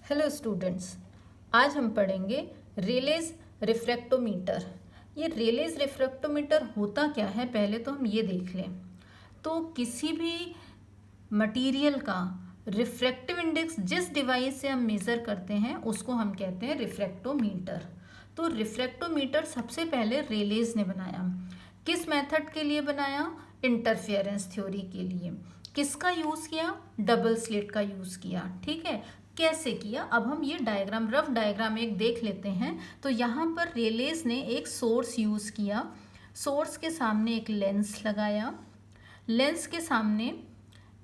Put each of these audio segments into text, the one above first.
Hello students, आज हम पढ़ेंगे रेलेज रिफ्रैक्टोमीटर। ये रेलेज रिफ्रैक्टोमीटर होता क्या है, पहले तो हम ये देख लें। तो किसी भी मटेरियल का रिफ्रैक्टिव इंडेक्स जिस डिवाइस से हम मेज़र करते हैं उसको हम कहते हैं रिफ्रैक्टोमीटर। तो रिफ्रैक्टोमीटर सबसे पहले रेलेज ने बनाया। किस मेथड के लिए बनाया? इंटरफेरेंस थ्योरी के लिए। किसका यूज़ किया? डबल स्लिट का यूज़ किया। ठीक है, कैसे किया? अब हम ये डायग्राम, रफ डायग्राम एक देख लेते हैं। तो यहाँ पर रेलेज ने एक सोर्स यूज़ किया। सोर्स के सामने एक लेंस लगाया। लेंस के सामने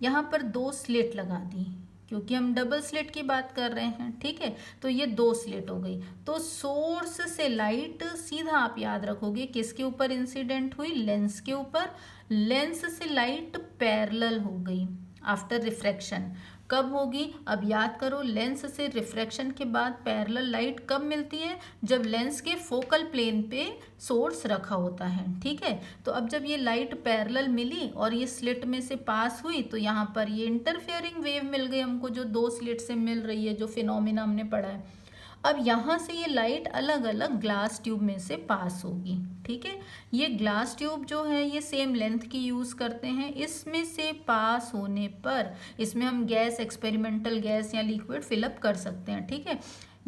यहाँ पर दो स्लिट लगा दी, क्योंकि हम डबल स्लिट की बात कर रहे हैं। ठीक है, तो ये दो स्लिट हो गई। तो सोर्स से लाइट सीधा आप याद रखोगे किसके ऊपर इंसिडेंट हुई? लेंस के ऊपर। लेंस से लाइट पैरेलल हो गई आफ्टर रिफ्रैक्शन। कब होगी? अब याद करो, लेंस से रिफ्रैक्शन के बाद पैरेलल लाइट कब मिलती है? जब लेंस के फोकल प्लेन पे सोर्स रखा होता है। ठीक है, तो अब जब ये लाइट पैरेलल मिली और ये स्लिट में से पास हुई तो यहाँ पर ये इंटरफेयरिंग वेव मिल गई हमको, जो दो स्लिट से मिल रही है, जो फिनोमिना हमने पढ़ा है। अब यहाँ से ये लाइट अलग अलग ग्लास ट्यूब में से पास होगी। ठीक है, ये ग्लास ट्यूब जो है ये सेम लेंथ की यूज़ करते हैं। इसमें से पास होने पर इसमें हम गैस, एक्सपेरिमेंटल गैस या लिक्विड फिलअप कर सकते हैं। ठीक है,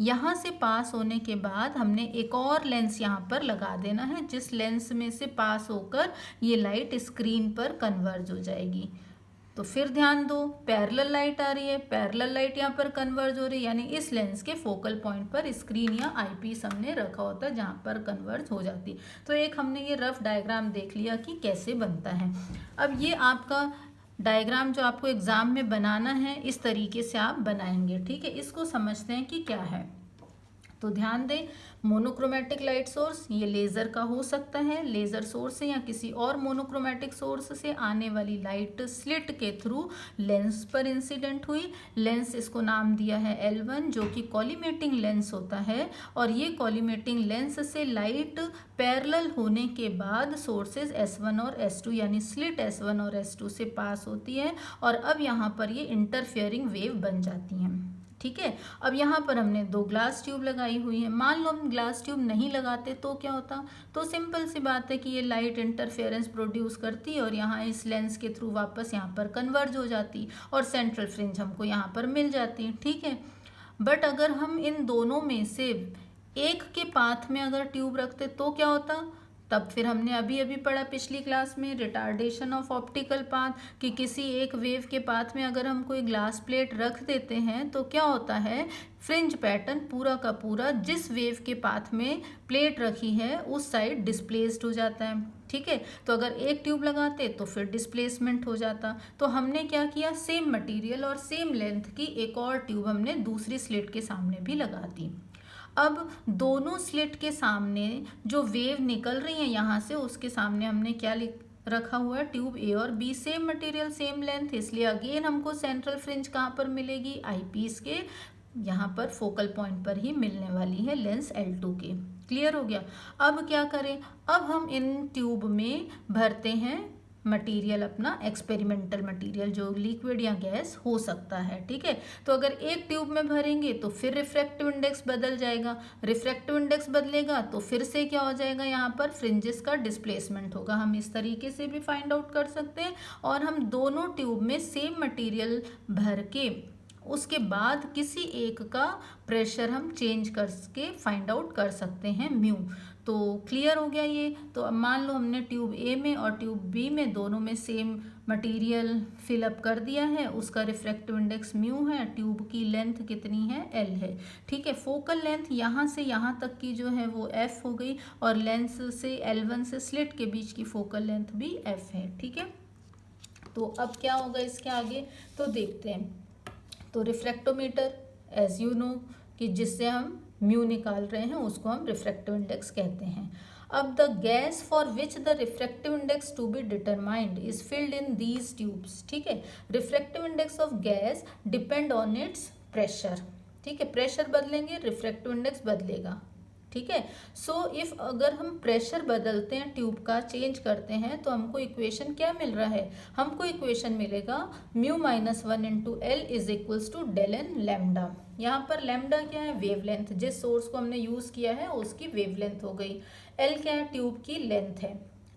यहाँ से पास होने के बाद हमने एक और लेंस यहाँ पर लगा देना है, जिस लेंस में से पास होकर ये लाइट स्क्रीन पर कन्वर्ज हो जाएगी। तो फिर ध्यान दो, पैरेलल लाइट आ रही है, पैरेलल लाइट यहाँ पर कन्वर्ज हो रही है, यानी इस लेंस के फोकल पॉइंट पर स्क्रीन या आईपीस हमने रखा होता है जहाँ पर कन्वर्ज हो जाती। तो एक हमने ये रफ डायग्राम देख लिया कि कैसे बनता है। अब ये आपका डायग्राम जो आपको एग्जाम में बनाना है, इस तरीके से आप बनाएंगे। ठीक है, इसको समझते हैं कि क्या है। तो ध्यान दें, मोनोक्रोमेटिक लाइट सोर्स ये लेज़र का हो सकता है। लेज़र सोर्स से या किसी और मोनोक्रोमेटिक सोर्स से आने वाली लाइट स्लिट के थ्रू लेंस पर इंसिडेंट हुई। लेंस, इसको नाम दिया है L1, जो कि कॉलीमेटिंग लेंस होता है। और ये कॉलीमेटिंग लेंस से लाइट पैरेलल होने के बाद सोर्सेज S1 और S2 यानी स्लिट S1 और S2 से पास होती है, और अब यहाँ पर ये इंटरफेयरिंग वेव बन जाती हैं। ठीक है, अब यहाँ पर हमने दो ग्लास ट्यूब लगाई हुई है। मान लो हम ग्लास ट्यूब नहीं लगाते तो क्या होता? तो सिंपल सी बात है कि ये लाइट इंटरफेरेंस प्रोड्यूस करती और यहाँ इस लेंस के थ्रू वापस यहाँ पर कन्वर्ज हो जाती और सेंट्रल फ्रिंज हमको यहाँ पर मिल जाती। ठीक है, बट अगर हम इन दोनों में से एक के पाथ में अगर ट्यूब रखते तो क्या होता? तब फिर हमने अभी अभी पढ़ा पिछली क्लास में रिटार्डेशन ऑफ ऑप्टिकल पाथ, कि किसी एक वेव के पाथ में अगर हम कोई ग्लास प्लेट रख देते हैं तो क्या होता है? फ्रिंज पैटर्न पूरा का पूरा जिस वेव के पाथ में प्लेट रखी है उस साइड डिस्प्लेस्ड हो जाता है। ठीक है, तो अगर एक ट्यूब लगाते तो फिर डिस्प्लेसमेंट हो जाता। तो हमने क्या किया? सेम मटेरियल और सेम लेंथ की एक और ट्यूब हमने दूसरी स्लिट के सामने भी लगा दी। अब दोनों स्लिट के सामने जो वेव निकल रही है यहाँ से, उसके सामने हमने क्या रखा हुआ है? ट्यूब ए और B, same material same length, इसलिए अगेन हमको सेंट्रल फ्रिंज कहाँ पर मिलेगी? आई पीस के यहाँ पर फोकल पॉइंट पर ही मिलने वाली है, लेंस L2 के। क्लियर हो गया? अब क्या करें? अब हम इन ट्यूब में भरते हैं मटेरियल, अपना एक्सपेरिमेंटल मटेरियल, जो लिक्विड या गैस हो सकता है। ठीक है, तो अगर एक ट्यूब में भरेंगे तो फिर रिफ्रैक्टिव इंडेक्स बदल जाएगा। रिफ्रैक्टिव इंडेक्स बदलेगा तो फिर से क्या हो जाएगा? यहाँ पर फ्रिंजेस का डिस्प्लेसमेंट होगा। हम इस तरीके से भी फाइंड आउट कर सकते हैं। और हम दोनों ट्यूब में सेम मटेरियल भर के उसके बाद किसी एक का प्रेशर हम चेंज करके फाइंड आउट कर सकते हैं, म्यू। तो क्लियर हो गया ये। तो अब मान लो हमने ट्यूब ए में और ट्यूब बी में दोनों में सेम मटेरियल फिलअप कर दिया है, उसका रिफ्रैक्टिव इंडेक्स म्यू है। ट्यूब की लेंथ कितनी है? L है। ठीक है, फोकल लेंथ यहाँ से यहाँ तक की जो है वो F हो गई, और लेंस से L1 से स्लिट के बीच की फोकल लेंथ भी F है। ठीक है, तो अब क्या होगा इसके आगे, तो देखते हैं। तो रिफ्रैक्टोमीटर, एज यू नो, कि जिससे हम म्यू निकाल रहे हैं उसको हम रिफ्रैक्टिव इंडेक्स कहते हैं। अब the gas for which the refractive index to be determined is filled in these tubes. ठीक है, refractive index of gas depend on its pressure. ठीक है, प्रेशर बदलेंगे रिफ्रैक्टिव इंडेक्स बदलेगा। ठीक है। सो इफ अगर हम प्रेशर बदलते हैं, ट्यूब का चेंज करते हैं, तो हमको इक्वेशन क्या मिल रहा है, हमको इक्वेशन मिलेगा mu minus 1 into L is equals to del N lambda. यहाँ पर लैम्डा क्या है, वेवलेंथ, जिस सोर्स को हमने यूज किया है उसकी वेवलेंथ हो गई। एल क्या है, ट्यूब की लेंथ है,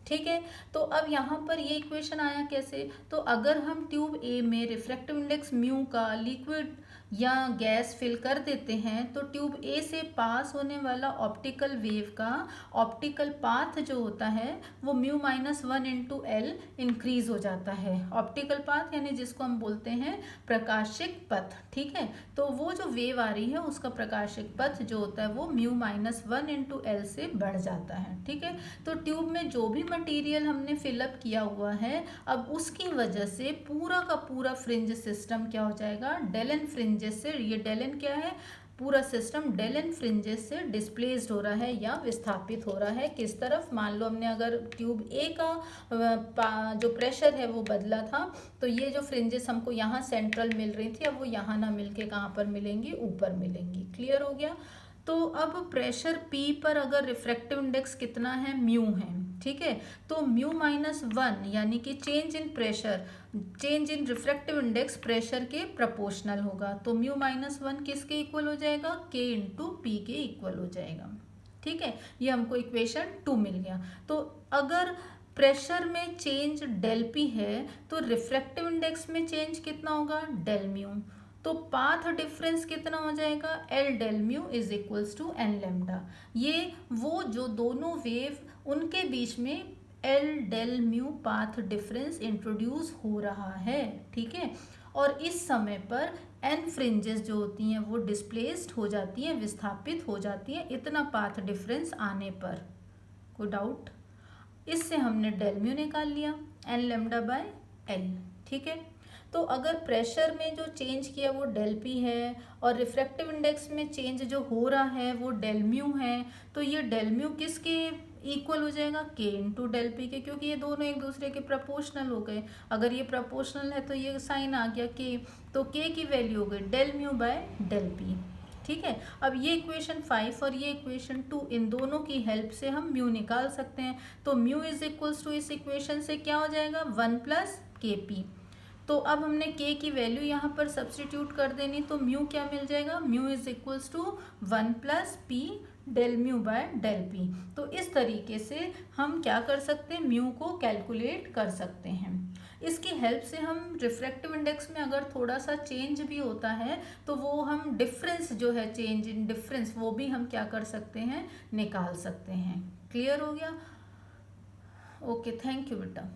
ठीक है। तो अब यहाँ पर ये इक्वेशन आया कैसे, तो अगर हम ट्यूब ए में रिफ्रैक्टिव इंडेक्स म्यू का लिक्विड या गैस फिल कर देते हैं, तो ट्यूब ए से पास होने वाला ऑप्टिकल वेव का ऑप्टिकल पाथ जो होता है वो mu minus 1 into L increase हो जाता है। ऑप्टिकल पाथ यानी जिसको हम बोलते हैं प्रकाशिक पथ, ठीक है। तो वो जो वेव आ रही है उसका प्रकाशिक पथ जो होता है वो म्यू माइनस 1 इंटू एल से बढ़ जाता है, ठीक है। तो ट्यूब में जो भी मटेरियल हमने फिलअप किया हुआ है, अब उसकी वजह से पूरा का पूरा फ्रिंज सिस्टम क्या हो जाएगा, डेलन फ्रिंजेस से, ये डेलन क्या है, पूरा सिस्टम डेलन फ्रिंजेस से डिस्प्लेस्ड हो रहा है या विस्थापित हो रहा है। किस तरफ, मान लो हमने अगर ट्यूब ए का जो प्रेशर है वो बदला था, तो ये जो फ्रिंजेस हमको यहाँ सेंट्रल मिल रही थी, अब वो यहाँ ना मिलके कहाँ पर मिलेंगी, ऊपर मिलेंगी। क्लियर हो गया। तो अब प्रेशर P पर अगर रिफ्रैक्टिव इंडेक्स कितना है, म्यू है, ठीक है। तो म्यू माइनस 1 यानी कि change in pressure, change in refractive index pressure के प्रोपोर्शनल होगा। तो म्यू माइनस 1 किसके इक्वल हो जाएगा, K इंटू पी के इक्वल हो जाएगा, ठीक है। ये हमको इक्वेशन 2 मिल गया। तो अगर प्रेशर में चेंज डेल पी है तो रिफ्रैक्टिव इंडेक्स में चेंज कितना होगा, डेल म्यू। तो पाथ डिफरेंस कितना हो जाएगा, L del mu is equals to N lambda. ये वो जो दोनों वेव उनके बीच में L del mu path difference introduce हो रहा है, ठीक है। और इस समय पर एन फ्रिंजेस जो होती हैं वो डिस्प्लेस्ड हो जाती हैं, विस्थापित हो जाती हैं, इतना पाथ डिफरेंस आने पर। कोई डाउट, इससे हमने डेल म्यू निकाल लिया, एन लेमडा बाय एल, ठीक है। तो अगर प्रेशर में जो चेंज किया वो डेल पी है और रिफ्रैक्टिव इंडेक्स में चेंज जो हो रहा है वो डेल म्यू है, तो ये डेल म्यू किसके इक्वल हो जाएगा, के इंटू डेल पी के, क्योंकि ये दोनों एक दूसरे के प्रोपोर्शनल हो गए। अगर ये प्रोपोर्शनल है तो ये साइन आ गया के, तो के की वैल्यू हो गई del mu by del P, ठीक है। अब ये इक्वेशन 5 और ये इक्वेशन 2, इन दोनों की हेल्प से हम म्यू निकाल सकते हैं। तो म्यू इज इक्वल्स टू इस इक्वेशन से क्या हो जाएगा, 1 प्लस के पी। तो अब हमने k की वैल्यू यहाँ पर सब्सटीट्यूट कर देनी, तो म्यू क्या मिल जाएगा, mu is equals to 1 plus P del mu by del P. तो इस तरीके से हम क्या कर सकते हैं, म्यू को कैलकुलेट कर सकते हैं। इसकी हेल्प से हम रिफ्रैक्टिव इंडेक्स में अगर थोड़ा सा चेंज भी होता है तो वो हम डिफरेंस जो है, चेंज इन डिफरेंस, वो भी हम क्या कर सकते हैं, निकाल सकते हैं। क्लियर हो गया। ओके, थैंक यू बेटा।